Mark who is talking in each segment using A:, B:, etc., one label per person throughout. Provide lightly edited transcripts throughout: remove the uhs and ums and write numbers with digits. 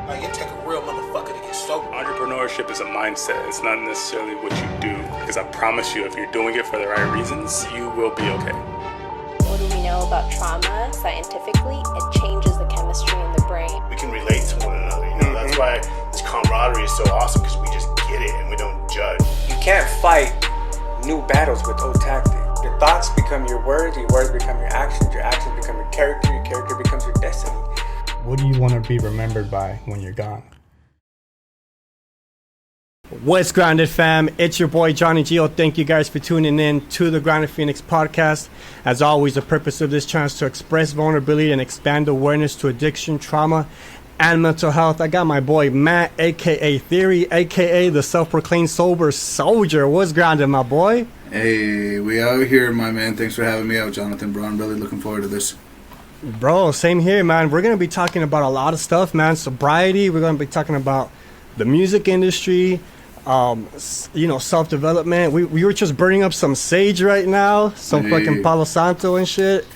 A: Like, it take a real motherfucker to get sober.
B: Entrepreneurship is a mindset. It's not necessarily what you do. Because I promise you, if you're doing it for the right reasons, you will be okay.
C: What do we know about trauma scientifically? It changes the chemistry in the brain.
D: We can relate to one another, you know. That's why this camaraderie is so awesome, because we just get it and we don't judge.
E: You can't fight new battles with old tactics. Your thoughts become your words become your actions become your character becomes your destiny.
F: What do you want to be remembered by when you're gone?
G: What's Grounded, fam? It's your boy Johnny Gio. Thank you guys for tuning in to the Grounded Phoenix podcast. As always, the purpose of this channel is to express vulnerability and expand awareness to addiction, trauma, and mental health. I got my boy Matt, aka Theory, aka the self-proclaimed sober soldier. What's Grounded, my boy?
H: Hey, we out here, my man. Thanks for having me out, Jonathan Braun. Really looking forward to this.
G: Bro, same here, man. We're going to be talking about a lot of stuff, man. Sobriety. We're going to be talking about the music industry, self-development. We were just burning up some sage right now, some fucking Palo Santo and shit.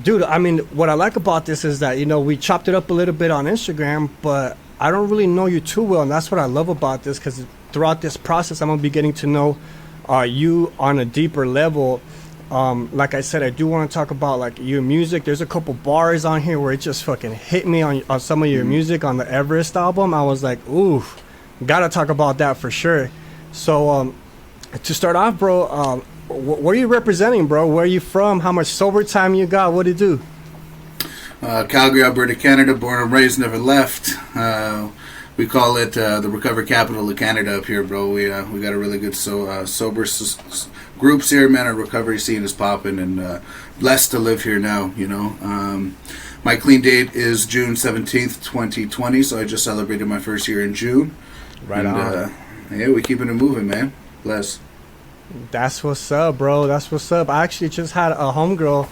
G: Dude, I mean, what I like about this is that, we chopped it up a little bit on Instagram, but I don't really know you too well, and that's what I love about this, because throughout this process, I'm going to be getting to know you on a deeper level. Like I said, I do want to talk about like your music. There's a couple bars on here where it just fucking hit me on some of your music on the Everest album. I was like, ooh, gotta talk about that for sure. So to start off, bro, where are you representing, bro? Where are you from? How much sober time you got? What do you do?
H: Calgary, Alberta, Canada. Born and raised, never left. We call it the recovery capital of Canada up here, bro. We got a really good sober groups here, man. Our recovery scene is popping, and blessed to live here now, My clean date is June 17th, 2020, so I just celebrated my first year in June.
G: Right on.
H: Yeah, we keeping it moving, man. Bless.
G: That's what's up, bro. That's what's up. I actually just had a homegirl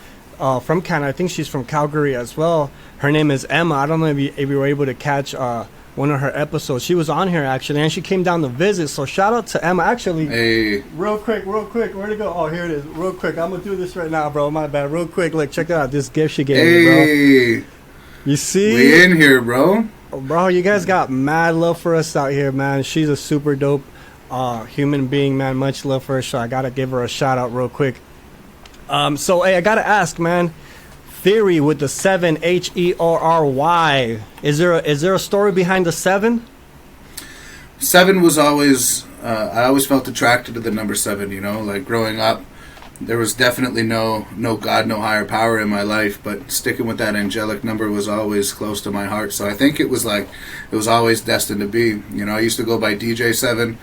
G: from Canada. I think she's from Calgary as well. Her name is Emma. I don't know if you were able to catch one of her episodes. She was on here actually, and she came down to visit. So shout out to Emma. Actually,
H: hey,
G: real quick, where'd it go? Oh, here it is. Real quick, I'm gonna do this right now, bro. My bad. Real quick, look, check out this gift she gave me, bro. You see?
H: We in here, bro.
G: Bro, you guys got mad love for us out here, man. She's a super dope human being, man. Much love for her. So I gotta give her a shout out real quick. So hey, I gotta ask, man. Theory with the 7HEORY. Is there a story behind the 7?
H: 7 was always I always felt attracted to the number 7. Like growing up, there was definitely no God, no higher power in my life, but sticking with that angelic number was always close to my heart. So I think it was always destined to be. I used to go by DJ 7.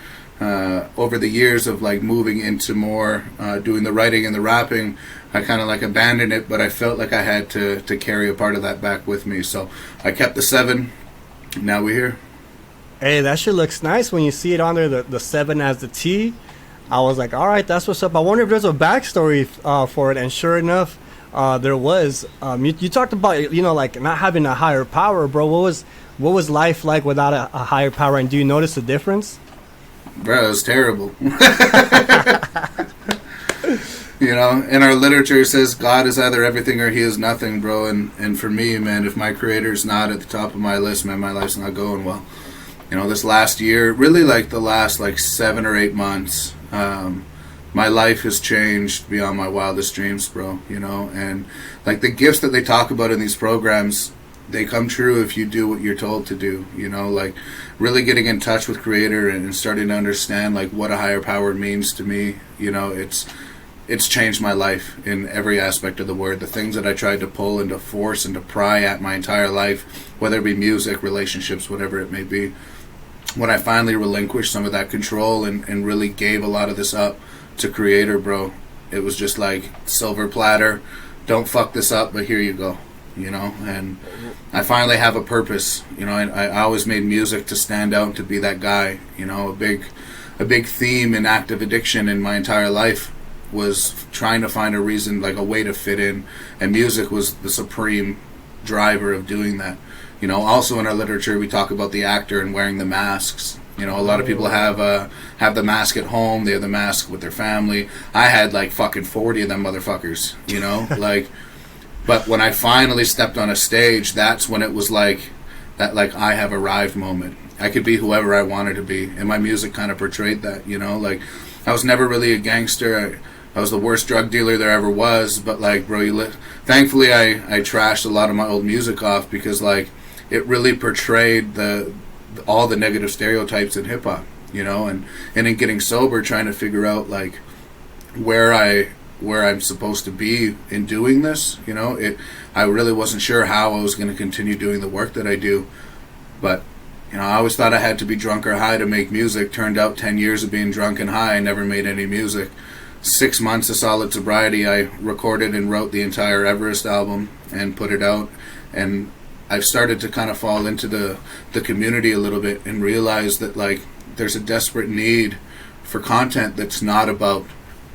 H: Over the years of like moving into more doing the writing and the rapping, I kind of like abandoned it, but I felt like I had to carry a part of that back with me. So I kept the 7. Now we're here.
G: Hey, that shit looks nice when you see it on there, the 7 as the T. I was like, all right, that's what's up. I wonder if there's a backstory for it, and sure enough, there was. You talked about like not having a higher power, bro. What was life like without a higher power, and do you notice the difference?
H: Bro, it was terrible. In our literature it says God is either everything or he is nothing, bro. And for me, man, if my creator's not at the top of my list, man, my life's not going well. This last year, really like the last 7 or 8 months, my life has changed beyond my wildest dreams, bro. And like the gifts that they talk about in these programs, they come true if you do what you're told to do. Like really getting in touch with creator and starting to understand like what a higher power means to me. It's changed my life in every aspect of the word. The things that I tried to pull and to force and to pry at my entire life, whether it be music, relationships, whatever it may be, when I finally relinquished some of that control and really gave a lot of this up to creator, bro, it was just like silver platter, don't fuck this up, but here you go. And I finally have a purpose. I always made music to stand out and to be that guy. A big theme in active addiction in my entire life was trying to find a reason, like a way to fit in, and music was the supreme driver of doing that. Also in our literature we talk about the actor and wearing the masks. A lot of people have the mask at home, they have the mask with their family. I had like fucking 40 of them motherfuckers, like. But when I finally stepped on a stage, that's when it was like that like I have arrived moment. I could be whoever I wanted to be, and my music kind of portrayed that, you know. Like, I was never really a gangster. I was the worst drug dealer there ever was, but like, bro, thankfully I trashed a lot of my old music off, because like it really portrayed all the negative stereotypes in hip hop, you know. And in getting sober, trying to figure out like where I'm supposed to be in doing this, you know, I really wasn't sure how I was going to continue doing the work that I do. But you know, I always thought I had to be drunk or high to make music. Turned out 10 years of being drunk and high, I never made any music. 6 months of solid sobriety, I recorded and wrote the entire Everest album and put it out. And I've started to kind of fall into the community a little bit and realize that like there's a desperate need for content that's not about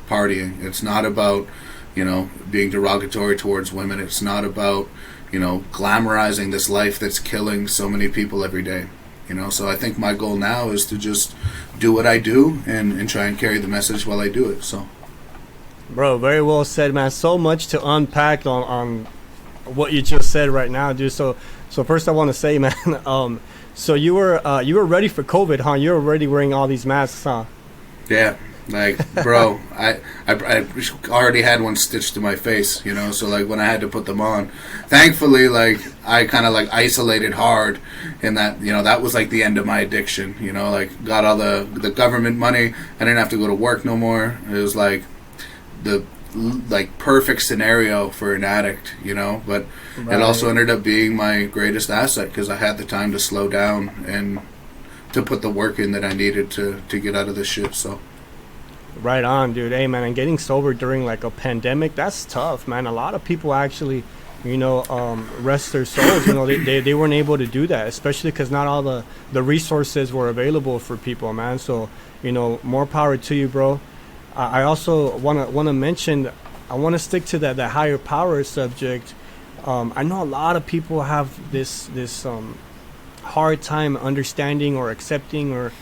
H: partying. It's not about, you know, being derogatory towards women. It's not about, you know, glamorizing this life that's killing so many people every day. You know, so I think my goal now is to just do what I do and try and carry the message while I do it. So,
G: bro, very well said, man. So much to unpack on what you just said right now, dude. So first I want to say, man, so you were ready for COVID, huh? You were already wearing all these masks, huh?
H: Yeah. Like, bro, I already had one stitched to my face, you know, so like when I had to put them on, thankfully, like I kind of like isolated hard, and that, you know, that was like the end of my addiction, you know, like got all the government money. I didn't have to go to work no more. It was like the like perfect scenario for an addict, you know, but it also ended up being my greatest asset, because I had the time to slow down and to put the work in that I needed to get out of this shit. So
G: right on, dude. Hey, man, and getting sober during like a pandemic, that's tough, man. A lot of people actually, you know, rest their souls. You know, they weren't able to do that, especially because not all the resources were available for people, man. So, you know, more power to you, bro. I also want to mention, I want to stick to that higher power subject. I know a lot of people have this hard time understanding or accepting or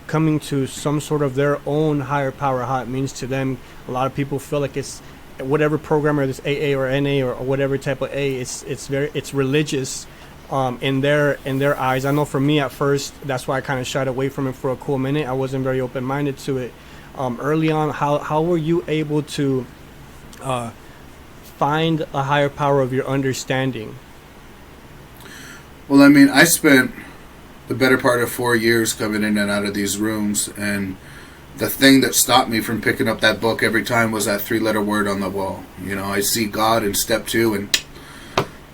G: coming to some sort of their own higher power, how it means to them. A lot of people feel like it's whatever program, or this AA or NA or whatever type of A, it's religious in their eyes. I know for me at first, that's why I kind of shied away from it for a cool minute. I wasn't very open-minded to it. Early on, how were you able to find a higher power of your understanding?
H: Well, I mean, I spent the better part of 4 years coming in and out of these rooms, and the thing that stopped me from picking up that book every time was that 3-letter word on the wall. You know, I see God in step 2, and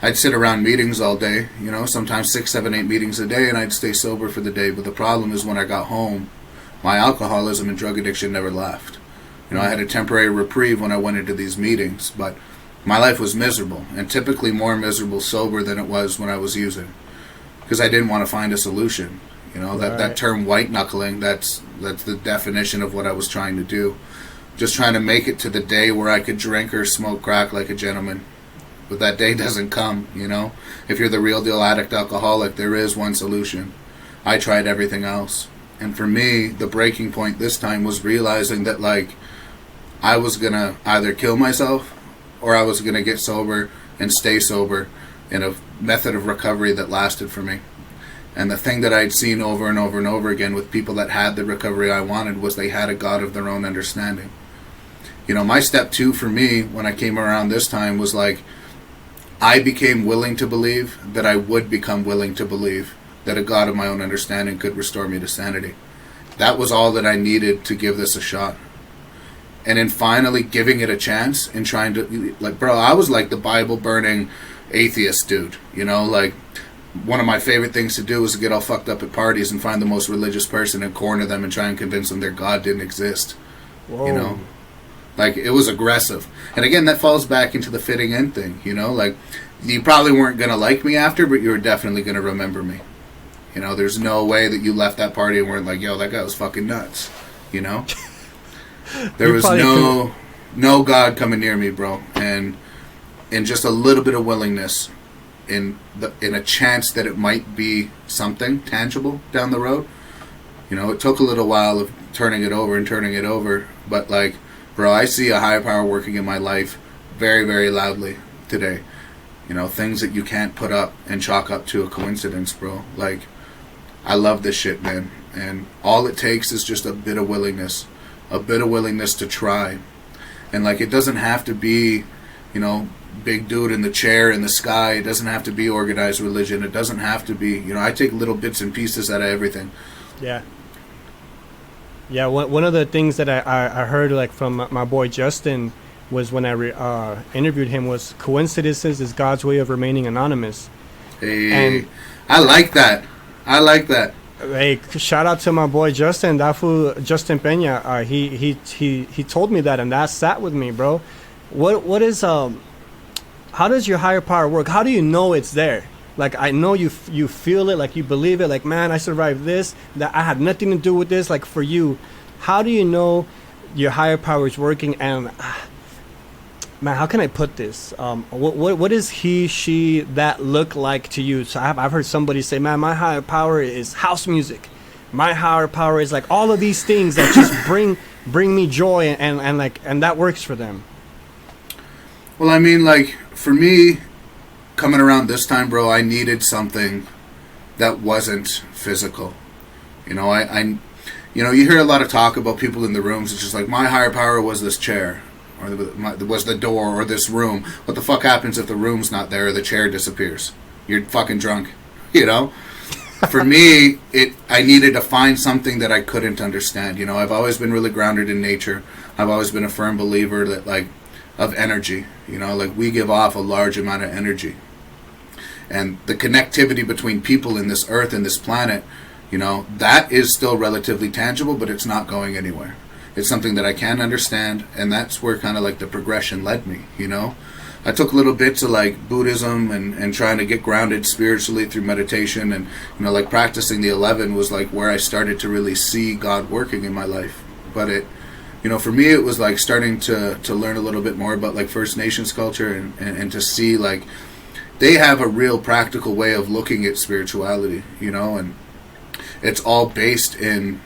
H: I'd sit around meetings all day, you know, sometimes 6, 7, 8 meetings a day, and I'd stay sober for the day. But the problem is, when I got home, my alcoholism and drug addiction never left. You know, I had a temporary reprieve when I went into these meetings, but my life was miserable, and typically more miserable sober than it was when I was using, because I didn't want to find a solution. You know, that term white knuckling, that's the definition of what I was trying to do. Just trying to make it to the day where I could drink or smoke crack like a gentleman. But that day doesn't come, you know. If you're the real deal addict alcoholic, there is one solution. I tried everything else. And for me, the breaking point this time was realizing that, like, I was going to either kill myself or I was going to get sober and stay sober in a method of recovery that lasted for me. And the thing that I'd seen over and over and over again with people that had the recovery I wanted was they had a God of their own understanding. You know, my step 2 for me when I came around this time was like, I became willing to believe that I would become willing to believe that a God of my own understanding could restore me to sanity. That was all that I needed to give this a shot. And in finally giving it a chance and trying to, like, bro, I was like the Bible burning atheist dude, you know, like, one of my favorite things to do was to get all fucked up at parties and find the most religious person and corner them and try and convince them their God didn't exist. Whoa. You know, like, it was aggressive. And again, that falls back into the fitting in thing, you know, like, you probably weren't going to like me after, but you were definitely going to remember me. You know, there's no way that you left that party and weren't like, yo, that guy was fucking nuts, you know? There was no God coming near me, bro. And just a little bit of willingness in a chance that it might be something tangible down the road. You know, it took a little while of turning it over, but like, bro, I see a higher power working in my life very, very loudly today. things that you can't put up and chalk up to a coincidence, bro. Like, I love this shit, man. And all it takes is just a bit of willingness to try. And like, it doesn't have to be, big dude in the chair in the sky. It doesn't have to be organized religion. It doesn't have to be, I take little bits and pieces out of everything.
G: Yeah. Yeah, one of the things that I heard like from my boy Justin was when I interviewed him was coincidences is God's way of remaining anonymous.
H: Hey,
G: and
H: I like that.
G: Hey, shout out to my boy Justin, that fool Justin Peña. He told me that, and that sat with me, bro. What is how does your higher power work? How do you know it's there? Like, I know you feel it, like you believe it, like, man, I survived this, that I had nothing to do with this. Like, for you, how do you know your higher power is working? And man, how can I put this? What does he, she, that look like to you? So I've heard somebody say, man, my higher power is house music. My higher power is like all of these things that just bring me joy, and that works for them.
H: Well, I mean, like, for me, coming around this time, bro, I needed something that wasn't physical. You hear a lot of talk about people in the rooms. It's just like, my higher power was this chair, or was the door, or this room. What the fuck happens if the room's not there or the chair disappears? You're fucking drunk, For me, I needed to find something that I couldn't understand. I've always been really grounded in nature. I've always been a firm believer that, like, of energy. Like, we give off a large amount of energy. And the connectivity between people in this earth and this planet, that is still relatively tangible, but it's not going anywhere. It's something that I can understand, and that's where kind of like the progression led me, I took little bits of like Buddhism and trying to get grounded spiritually through meditation, and like practicing the 11 was like where I started to really see God working in my life. But it, for me, it was like starting to learn a little bit more about like First Nations culture and to see like they have a real practical way of looking at spirituality, and it's all based in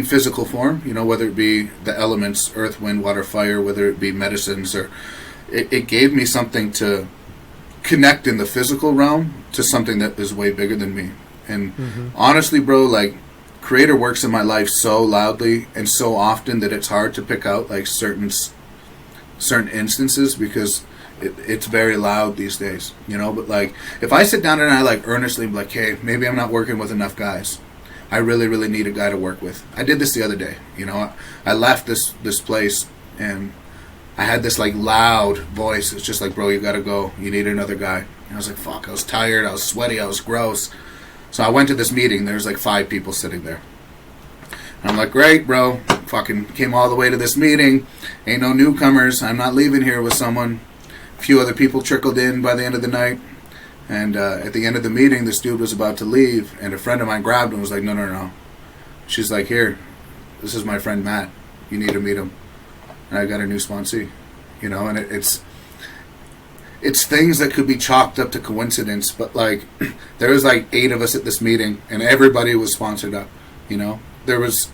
H: physical form, whether it be the elements, earth, wind, water, fire, whether it be medicines, or it gave me something to connect in the physical realm to something that is way bigger than me. And honestly, bro, like, Creator works in my life so loudly and so often that it's hard to pick out like certain instances, because it's very loud these days, but like, if I sit down and I like earnestly be like, hey, maybe I'm not working with enough guys, I really, really need a guy to work with. I did this the other day, I left this place, and I had this like loud voice. It's just like, bro, you gotta go, you need another guy. And I was like, fuck, I was tired, I was sweaty, I was gross. So I went to this meeting. There's like 5 people sitting there. And I'm like, great, bro. Fucking came all the way to this meeting. Ain't no newcomers. I'm not leaving here with someone. A few other people trickled in by the end of the night. And at the end of the meeting, this dude was about to leave. And a friend of mine grabbed him and was like, no. She's like, here, this is my friend Matt. You need to meet him. And I got a new sponsee. And it's things that could be chalked up to coincidence, but like there was like 8 of us at this meeting, and everybody was sponsored up. There was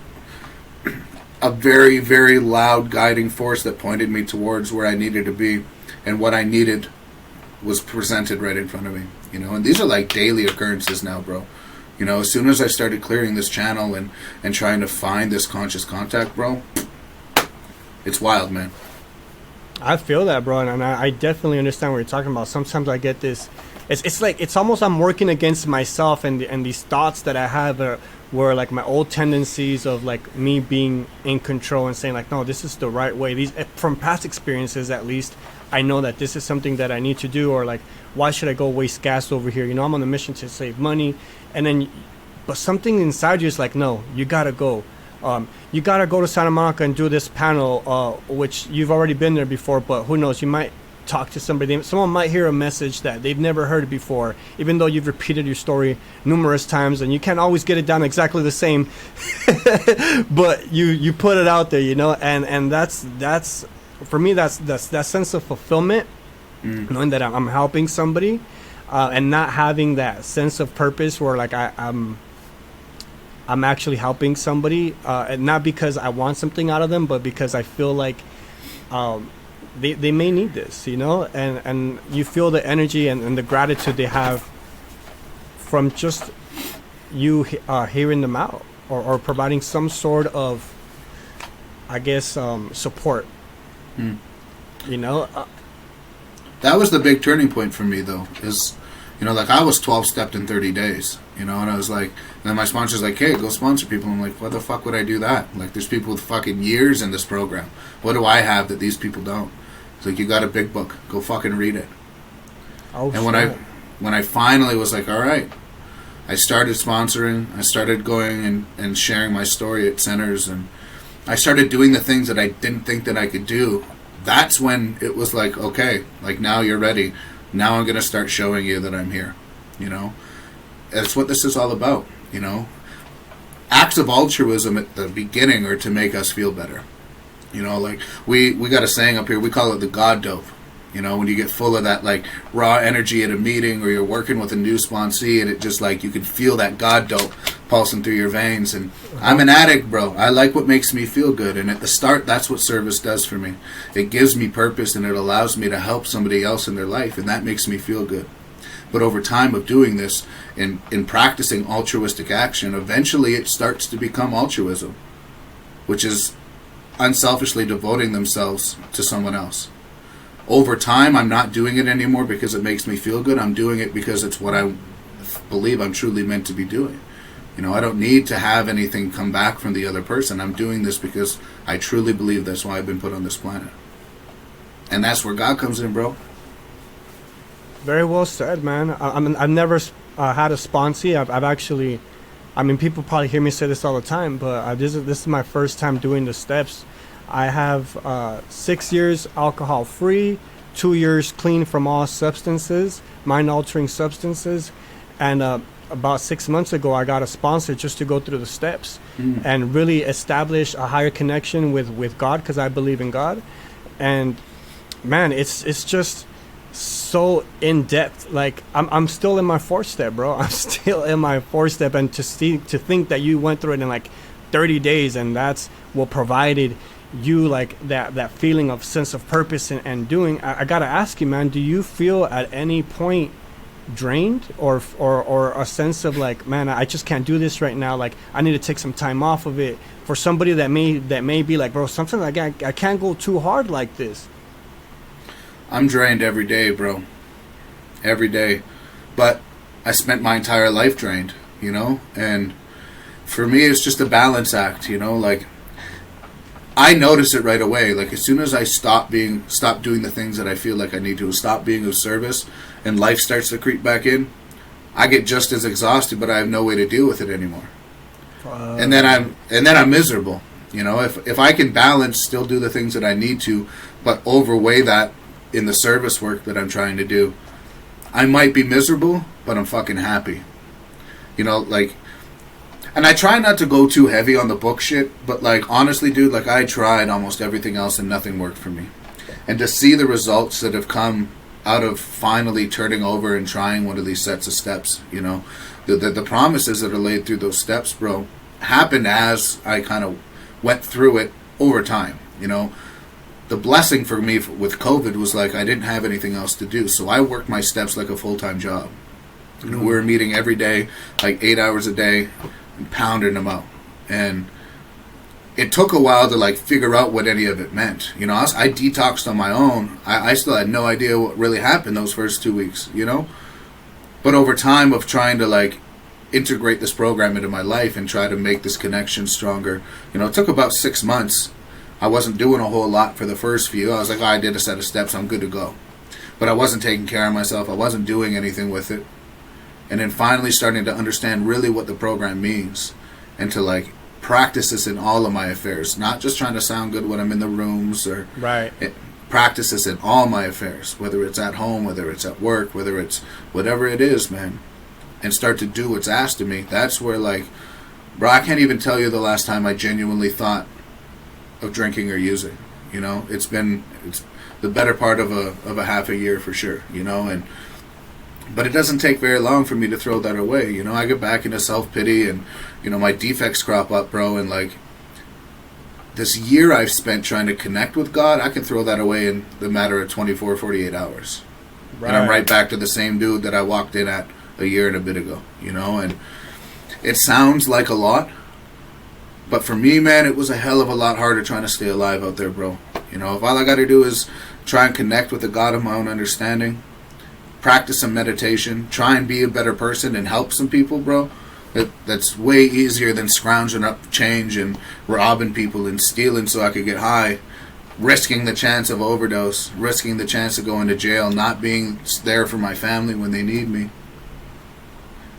H: a very, very loud guiding force that pointed me towards where I needed to be, and what I needed was presented right in front of me. And these are like daily occurrences now, bro. As soon as I started clearing this channel and trying to find this conscious contact, bro, it's wild, man.
G: I feel that, bro, and I definitely understand what you're talking about. Sometimes I get this. It's like it's almost I'm working against myself and these thoughts that I have were like my old tendencies of like me being in control and saying like, no, this is the right way. These from past experiences, at least, I know that this is something that I need to do, or like, why should I go waste gas over here? I'm on a mission to save money, but something inside you is like, no, you gotta go. You gotta go to Santa Monica and do this panel, which you've already been there before, but who knows, you might talk to somebody, someone might hear a message that they've never heard before, even though you've repeated your story numerous times, and you can't always get it down exactly the same, but you put it out there, and that's for me, that's that sense of fulfillment, knowing that I'm helping somebody, and not having that sense of purpose where like I'm actually helping somebody, and not because I want something out of them, but because I feel like they may need this, you know, and you feel the energy and the gratitude they have from just you hearing them out or providing some sort of, I guess, support. You know,
H: that was the big turning point for me, though, is, you know, like I was 12 stepped in 30 days, you know, and I was like, and then my sponsor's like, hey, go sponsor people. I'm like, what the fuck would I do that? Like, there's people with fucking years in this program. What do I have that these people don't? It's like, you got a big book, go fucking read it.
G: oh,
H: And
G: shit.
H: when I finally was like, all right, I started sponsoring, I started going and sharing my story at centers, and I started doing the things that I didn't think that I could do. That's when it was like, okay, like now you're ready. Now I'm going to start showing you that I'm here, you know? That's what this is all about, you know? Acts of altruism at the beginning are to make us feel better. You know, like we got a saying up here, we call it the God dope. You know, when you get full of that like raw energy at a meeting, or you're working with a new sponsee, and it just like you can feel that God dope pulsing through your veins. And I'm an addict, bro. I like what makes me feel good. And at the start, that's what service does for me. It gives me purpose, and it allows me to help somebody else in their life, and that makes me feel good. But over time of doing this, in practicing altruistic action, eventually it starts to become altruism, which is unselfishly devoting themselves to someone else. Over time, I'm not doing it anymore because it makes me feel good. I'm doing it because it's what I believe I'm truly meant to be doing. You know, I don't need to have anything come back from the other person. I'm doing this because I truly believe that's why I've been put on this planet. And that's where God comes in, bro.
G: Very well said, man. I've never had a sponsee. I've actually, I mean, people probably hear me say this all the time, but this is my first time doing the steps. I have 6 years alcohol free, 2 years clean from all substances, mind altering substances, and about 6 months ago I got a sponsor just to go through the steps and really establish a higher connection with God, because I believe in God. And man, it's just so in depth. Like I'm still in my 4th step, bro. I'm still in my 4th step, and to think that you went through it in like 30 days, and that's what provided you like that feeling of sense of purpose and doing. I gotta ask you, man, do you feel at any point drained or a sense of like, man, I just can't do this right now, like I need to take some time off of it? For somebody that may be like, bro, something like I can't go too hard like this.
H: I'm drained every day, bro. Every day. But I spent my entire life drained, you know? And for me, it's just a balance act, you know? Like, I notice it right away. Like, as soon as I stop doing the things that I feel like I need to, stop being of service, and life starts to creep back in, I get just as exhausted, but I have no way to deal with it anymore. And then I'm miserable. You know, if I can balance, still do the things that I need to, but overweigh that in the service work that I'm trying to do, I might be miserable, but I'm fucking happy. You know, like, and I try not to go too heavy on the book shit, but like, honestly, dude, like I tried almost everything else and nothing worked for me. And to see the results that have come out of finally turning over and trying one of these sets of steps, you know, the promises that are laid through those steps, bro, happened as I kind of went through it over time, you know. The blessing for me with COVID was like I didn't have anything else to do, so I worked my steps like a full-time job. You know, we were meeting every day, like 8 hours a day, and pounding them out. And it took a while to like figure out what any of it meant. You know, I detoxed on my own. I still had no idea what really happened those first 2 weeks, you know. But over time of trying to like integrate this program into my life and try to make this connection stronger, you know, it took about 6 months. I wasn't doing a whole lot for the first few. I was like, oh, I did a set of steps, I'm good to go. But I wasn't taking care of myself. I wasn't doing anything with it. And then finally starting to understand really what the program means, and to like practice this in all of my affairs, not just trying to sound good when I'm in the rooms, or
G: right.
H: Practice this in all my affairs, whether it's at home, whether it's at work, whether it's whatever it is, man, and start to do what's asked of me. That's where, like, bro, I can't even tell you the last time I genuinely thought of drinking or using. You know, it's the better part of a half a year for sure, you know. But it doesn't take very long for me to throw that away. You know, I get back into self-pity, and, you know, my defects crop up, bro, and like this year I've spent trying to connect with God, I can throw that away in the matter of 24, 48 hours. Right. And I'm right back to the same dude that I walked in at a year and a bit ago, you know? And it sounds like a lot, but for me, man, it was a hell of a lot harder trying to stay alive out there, bro. You know, if all I got to do is try and connect with the God of my own understanding, practice some meditation, try and be a better person and help some people, bro, that's way easier than scrounging up change and robbing people and stealing so I could get high, risking the chance of overdose, risking the chance of going to jail, not being there for my family when they need me.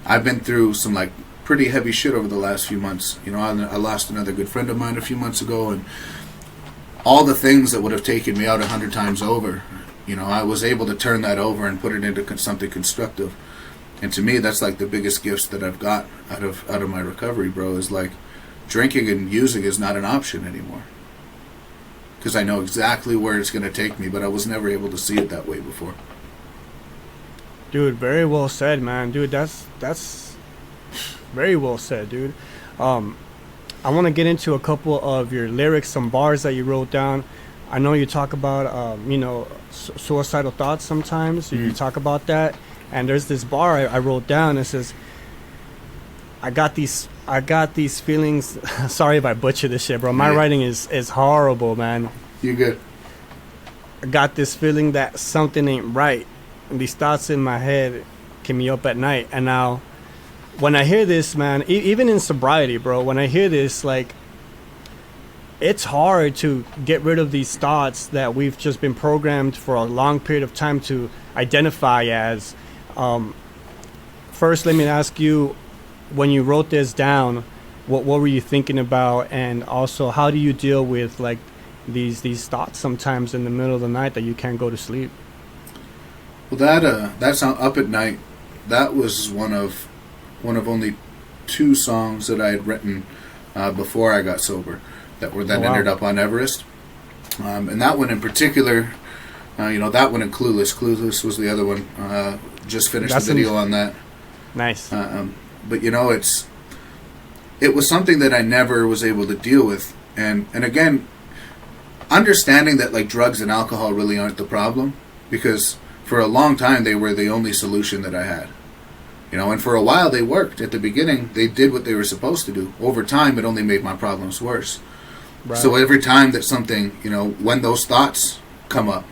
H: I've been through some like pretty heavy shit over the last few months. You know, I lost another good friend of mine a few months ago, and all the things that would have taken me out 100 times over, you know, I was able to turn that over and put it into something constructive. And to me, that's like the biggest gifts that I've got out of my recovery, bro, is like drinking and using is not an option anymore. Because I know exactly where it's going to take me, but I was never able to see it that way before.
G: Dude, very well said, man. Dude, that's very well said, dude. I want to get into a couple of your lyrics, some bars that you wrote down. I know you talk about, you know, suicidal thoughts sometimes. You talk about that. And there's this bar I wrote down. It says, I got these feelings. Sorry if I butcher this shit, bro. My writing is horrible, man.
H: You good?
G: I got this feeling that something ain't right. And these thoughts in my head keep me up at night. And now, when I hear this, man, even in sobriety, bro, when I hear this, like, it's hard to get rid of these thoughts that we've just been programmed for a long period of time to identify as. First, let me ask you, when you wrote this down, what were you thinking about? And also, how do you deal with, like, these thoughts sometimes in the middle of the night that you can't go to sleep?
H: Well, that's Up at Night. That was one of only 2 songs that I had written before I got sober that ended up on Everest. And that one in particular, you know, that one and Clueless. Clueless was the other one. Just finished the video on that.
G: Nice.
H: But you know, it was something that I never was able to deal with. And again, understanding that like drugs and alcohol really aren't the problem, because for a long time they were the only solution that I had. You know, and for a while they worked. At the beginning, they did what they were supposed to do. Over time, it only made my problems worse. Right. So every time that something, you know, when those thoughts come up,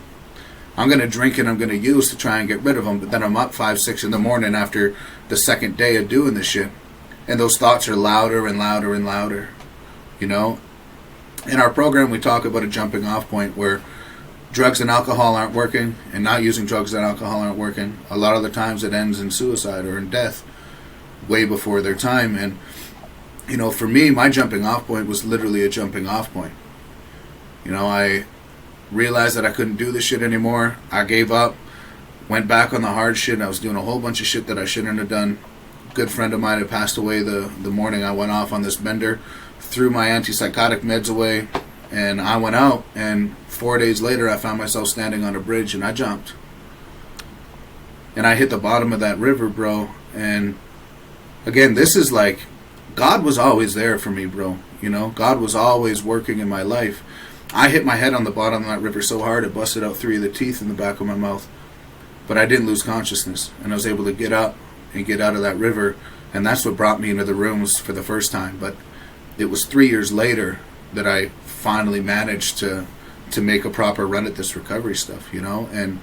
H: I'm going to drink and I'm going to use to try and get rid of them. But then I'm up 5, 6 in the morning after the second day of doing this shit. And those thoughts are louder and louder and louder. You know? In our program, we talk about a jumping off point where drugs and alcohol aren't working, and not using drugs and alcohol aren't working. A lot of the times it ends in suicide or in death way before their time. And, you know, for me, my jumping off point was literally a jumping off point. You know, I realized that I couldn't do this shit anymore. I gave up, went back on the hard shit. I was doing a whole bunch of shit that I shouldn't have done. A good friend of mine had passed away the morning I went off on this bender, threw my antipsychotic meds away, and I went out, and 4 days later I found myself standing on a bridge, and I jumped. And I hit the bottom of that river, bro. And again, this is like, God was always there for me, bro. You know, God was always working in my life. I hit my head on the bottom of that river so hard it busted out 3 of the teeth in the back of my mouth. But I didn't lose consciousness, and I was able to get up and get out of that river, and that's what brought me into the rooms for the first time. But it was 3 years later that I finally managed to make a proper run at this recovery stuff, you know? And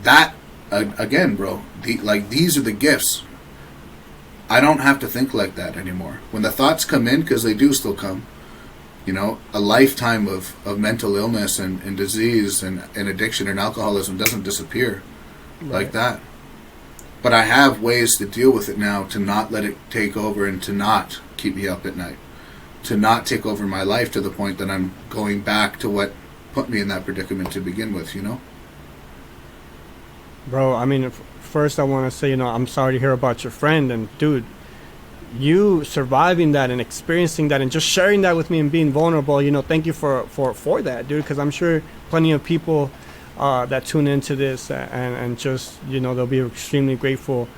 H: that, again, bro, these are the gifts. I don't have to think like that anymore. When the thoughts come in, because they do still come, you know, a lifetime of mental illness and disease and addiction and alcoholism doesn't disappear like that. But I have ways to deal with it now, to not let it take over and to not keep me up at night, to not take over my life to the point that I'm going back to what put me in that predicament to begin with, you know?
G: Bro, I mean, first I want to say, you know, I'm sorry to hear about your friend. And, dude, you surviving that and experiencing that and just sharing that with me and being vulnerable, you know, thank you for that, dude, because I'm sure plenty of people that tune into this and just, you know, they'll be extremely grateful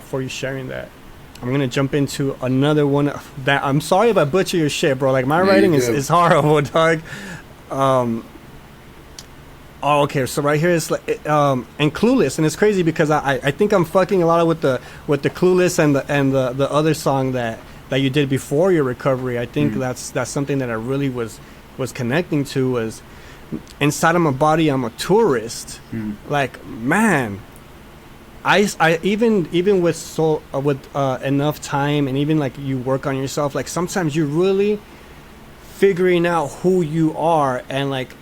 G: for you sharing that. I'm gonna jump into another one that I'm sorry if I butcher your shit, bro. Like my writing is horrible, dog. Oh, okay. So right here is like, and clueless, and it's crazy because I think I'm fucking a lot with the clueless and the other song that you did before your recovery. I think that's something that I really was connecting to, was inside of my body I'm a tourist. Like, man, I even with enough time, and even like you work on yourself, like sometimes you're really figuring out who you are, and like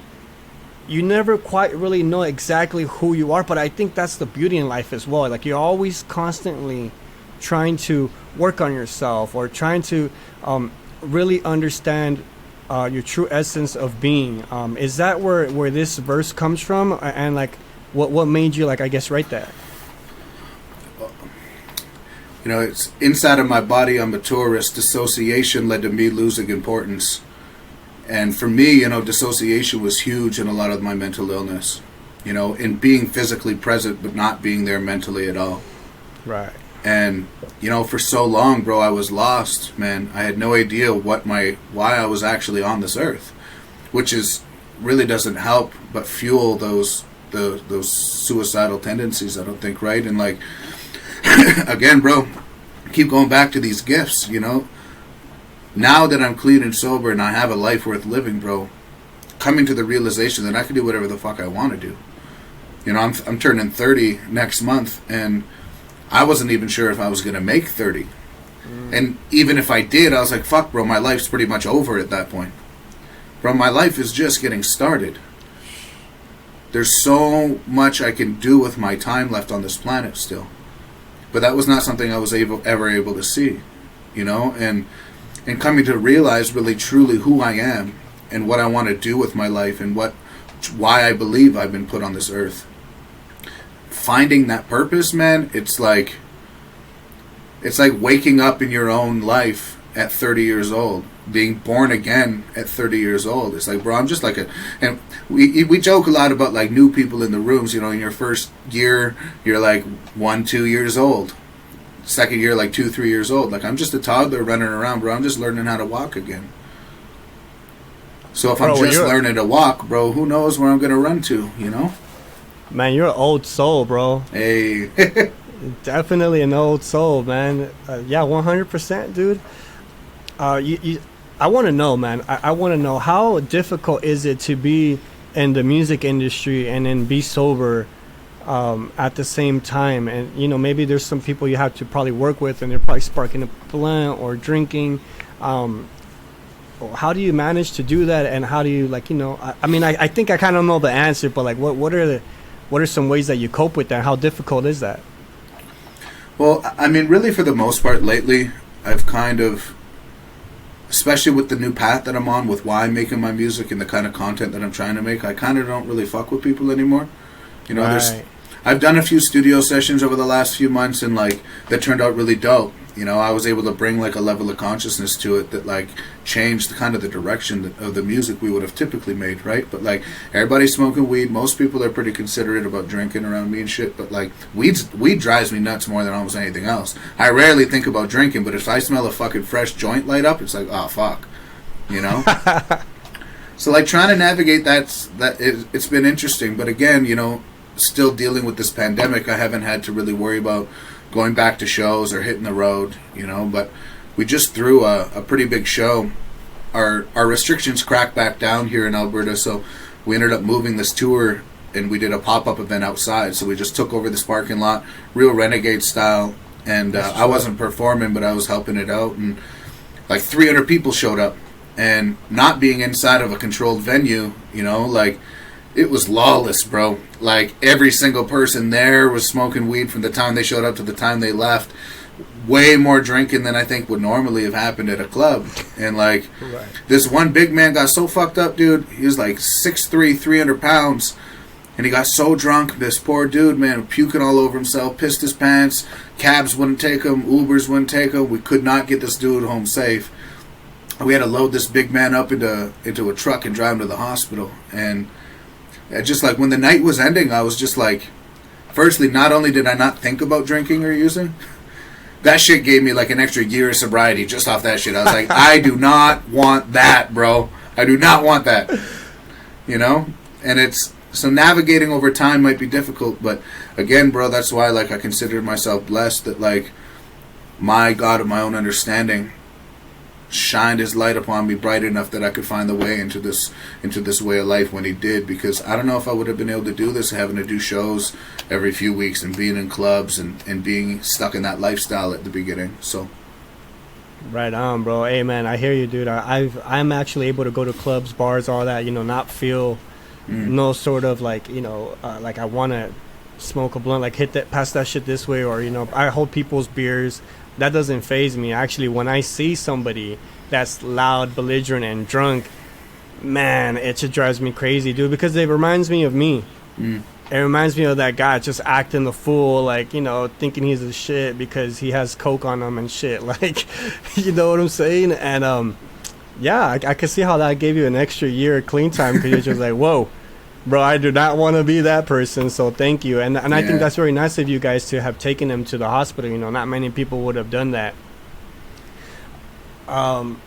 G: you never quite really know exactly who you are. But I think that's the beauty in life as well. Like you're always constantly trying to work on yourself, or trying to really understand your true essence of being. Is that where this verse comes from? And like what made you, like, I guess, write that?
H: You know, it's inside of my body I'm a tourist. Dissociation led to me losing importance. And for me, you know, dissociation was huge in a lot of my mental illness. You know, in being physically present but not being there mentally at all.
G: Right.
H: And, you know, for so long, bro, I was lost, man. I had no idea why I was actually on this earth, which is really doesn't help but fuel those suicidal tendencies, I don't think, right? And like, again, bro, keep going back to these gifts, you know. Now that I'm clean and sober and I have a life worth living, bro, coming to the realization that I can do whatever the fuck I want to do. You know, I'm turning 30 next month, and I wasn't even sure if I was going to make 30. And even if I did, I was like, fuck, bro, my life's pretty much over at that point. Bro, my life is just getting started. There's so much I can do with my time left on this planet still. But that was not something I was ever able to see, you know? And coming to realize really truly who I am and what I want to do with my life, and why I believe I've been put on this earth. Finding that purpose, man, it's like waking up in your own life at 30 years old, being born again at 30 years old. It's like, bro, I'm just like and we joke a lot about like new people in the rooms, you know, in your first year, you're like 1-2 years old. Second year, like 2-3 years old. Like, I'm just a toddler running around, bro. I'm just learning how to walk again. So if I'm just learning to walk, bro, who knows where I'm going to run to, you know?
G: Man, you're an old soul, bro.
H: Hey.
G: Definitely an old soul, man. Yeah, 100%, dude. I want to know, man. I want to know, how difficult is it to be in the music industry and then be sober at the same time? And, you know, maybe there's some people you have to probably work with, and they're probably sparking a blunt or drinking. How do you manage to do that? And how do you, like, you know, I mean, I think I kind of know the answer, but like, what are some ways that you cope with that? How difficult is that?
H: Well, I mean, really, for the most part lately, I've kind of, especially with the new path that I'm on, with why I'm making my music and the kind of content that I'm trying to make, I kind of don't really fuck with people anymore. You know,
G: right.
H: I've done a few studio sessions over the last few months, and like, that turned out really dope. You know, I was able to bring like a level of consciousness to it that like changed kind of the direction of the music we would have typically made, right? But like, everybody's smoking weed. Most people are pretty considerate about drinking around me and shit. But like, weed drives me nuts more than almost anything else. I rarely think about drinking, but if I smell a fucking fresh joint light up, it's like, oh fuck, you know. So like, trying to navigate it's been interesting. But again, you know, still dealing with this pandemic, I haven't had to really worry about going back to shows or hitting the road, you know. But we just threw a pretty big show. Our restrictions cracked back down here in Alberta, so we ended up moving this tour, and we did a pop-up event outside. So we just took over this parking lot, real renegade style, and I wasn't performing, but I was helping it out, and like 300 people showed up. And not being inside of a controlled venue, you know, like, it was lawless, bro. Like, every single person there was smoking weed from the time they showed up to the time they left. Way more drinking than I think would normally have happened at a club. And like, right. This one big man got so fucked up, dude. He was like 6'3", 300 pounds. And he got so drunk, this poor dude, man, puking all over himself, pissed his pants. Cabs wouldn't take him, Ubers wouldn't take him. We could not get this dude home safe. We had to load this big man up into a truck and drive him to the hospital. And just like, when the night was ending, I was just like, firstly, not only did I not think about drinking or using, that shit gave me like an extra year of sobriety just off that shit. I was like, I do not want that, bro. I do not want that. You know? And it's, so navigating over time might be difficult, but again, bro, that's why like I consider myself blessed that like my God of my own understanding shined his light upon me bright enough that I could find the way into this way of life when he did, because I don't know if I would have been able to do this, having to do shows every few weeks and being in clubs and being stuck in that lifestyle at the beginning. So
G: Right on, bro. Hey, man, I hear you, dude. I'm actually able to go to clubs, bars, all that, you know, not feel no sort of like, you know, like I want to smoke a blunt, like pass that shit this way, or, you know, I hold people's beers. That doesn't faze me. Actually, when I see somebody that's loud, belligerent, and drunk, man, it just drives me crazy, dude, because it reminds me of me. It reminds me of that guy just acting the fool, like, you know, thinking he's a shit because he has coke on him and shit. Like, you know what I'm saying? And, yeah, I can see how that gave you an extra year of clean time, because you're just like, whoa, bro, I do not want to be that person, so thank you. And I think that's very nice of you guys to have taken him to the hospital. You know, not many people would have done that. When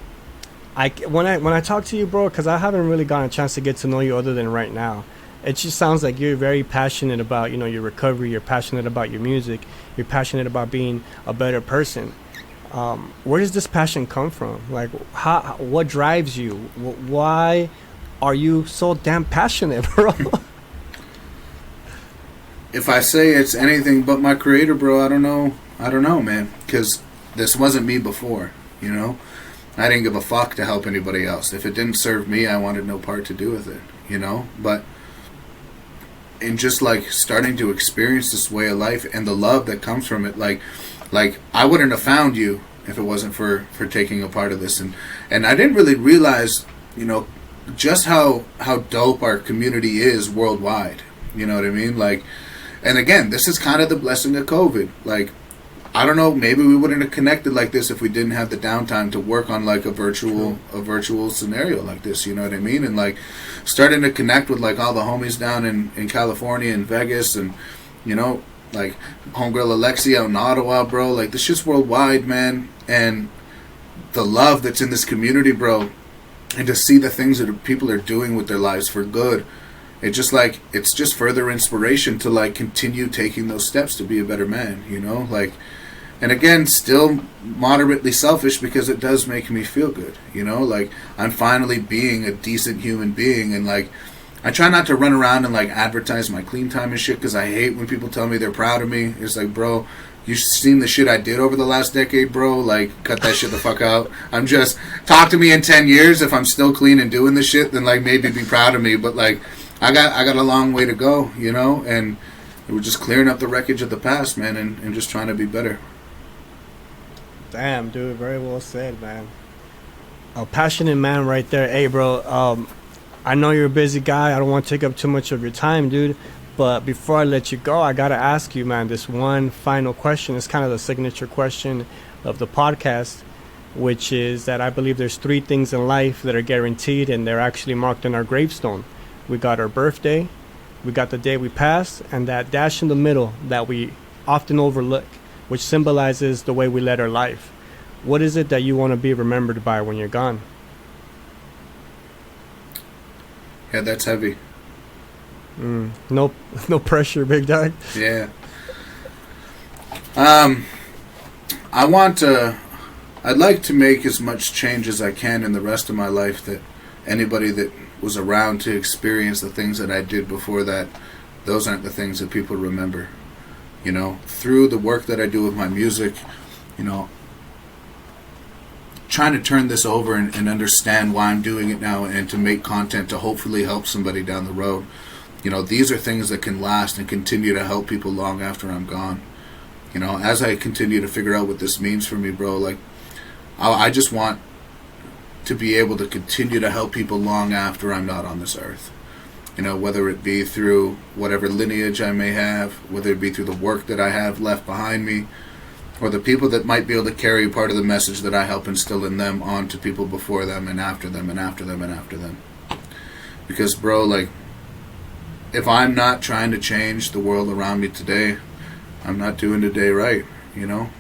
G: I talk to you, bro, because I haven't really gotten a chance to get to know you other than right now. It just sounds like you're very passionate about, you know, your recovery. You're passionate about your music. You're passionate about being a better person. Where does this passion come from? Like, what drives you? Why are you so damn passionate, bro?
H: If I say it's anything but my creator, bro, I don't know, man, because this wasn't me before, you know? I didn't give a fuck to help anybody else. If it didn't serve me, I wanted no part to do with it, you know? But in just like starting to experience this way of life and the love that comes from it, like I wouldn't have found you if it wasn't for taking a part of this. And I didn't really realize, you know, just how dope our community is worldwide. You know what I mean? Like, and again, this is kind of the blessing of COVID. Like, I don't know, maybe we wouldn't have connected like this if we didn't have the downtime to work on like a virtual scenario like this, you know what I mean? And like starting to connect with like all the homies down in California and Vegas, and, you know, like homegirl Alexia in Ottawa, bro. Like, this shit's worldwide, man. And the love that's in this community, bro, and to see the things that people are doing with their lives for good, it's just further inspiration to like continue taking those steps to be a better man, you know? Like, and again, still moderately selfish, because it does make me feel good, you know? Like, I'm finally being a decent human being, and like, I try not to run around and like advertise my clean time and shit, because I hate when people tell me they're proud of me. It's like, bro, you've seen the shit I did over the last decade, bro. Like, cut that shit the fuck out. I'm just, talk to me in 10 years. If I'm still clean and doing this shit, then like maybe be proud of me. But like, I got a long way to go, you know? And we're just clearing up the wreckage of the past, man, and just trying to be better.
G: Damn, dude, very well said, man. A passionate man right there. Hey, bro, I know you're a busy guy. I don't want to take up too much of your time, dude. But before I let you go, I got to ask you, man, this one final question. It's kind of the signature question of the podcast, which is that I believe there's 3 things in life that are guaranteed, and they're actually marked on our gravestone. We got our birthday, we got the day we pass, and that dash in the middle that we often overlook, which symbolizes the way we led our life. What is it that you want to be remembered by when you're gone?
H: Yeah, that's heavy.
G: No pressure, big dog.
H: Yeah. I'd like to make as much change as I can in the rest of my life, that anybody that was around to experience the things that I did before that, those aren't the things that people remember. You know, through the work that I do with my music, you know, trying to turn this over and understand why I'm doing it now, and to make content to hopefully help somebody down the road. You know, these are things that can last and continue to help people long after I'm gone. You know, as I continue to figure out what this means for me, bro, like, I just want to be able to continue to help people long after I'm not on this earth. You know, whether it be through whatever lineage I may have, whether it be through the work that I have left behind me, or the people that might be able to carry part of the message that I help instill in them on to people before them and after them and after them and after them. Because, bro, like, if I'm not trying to change the world around me today, I'm not doing today right, you know?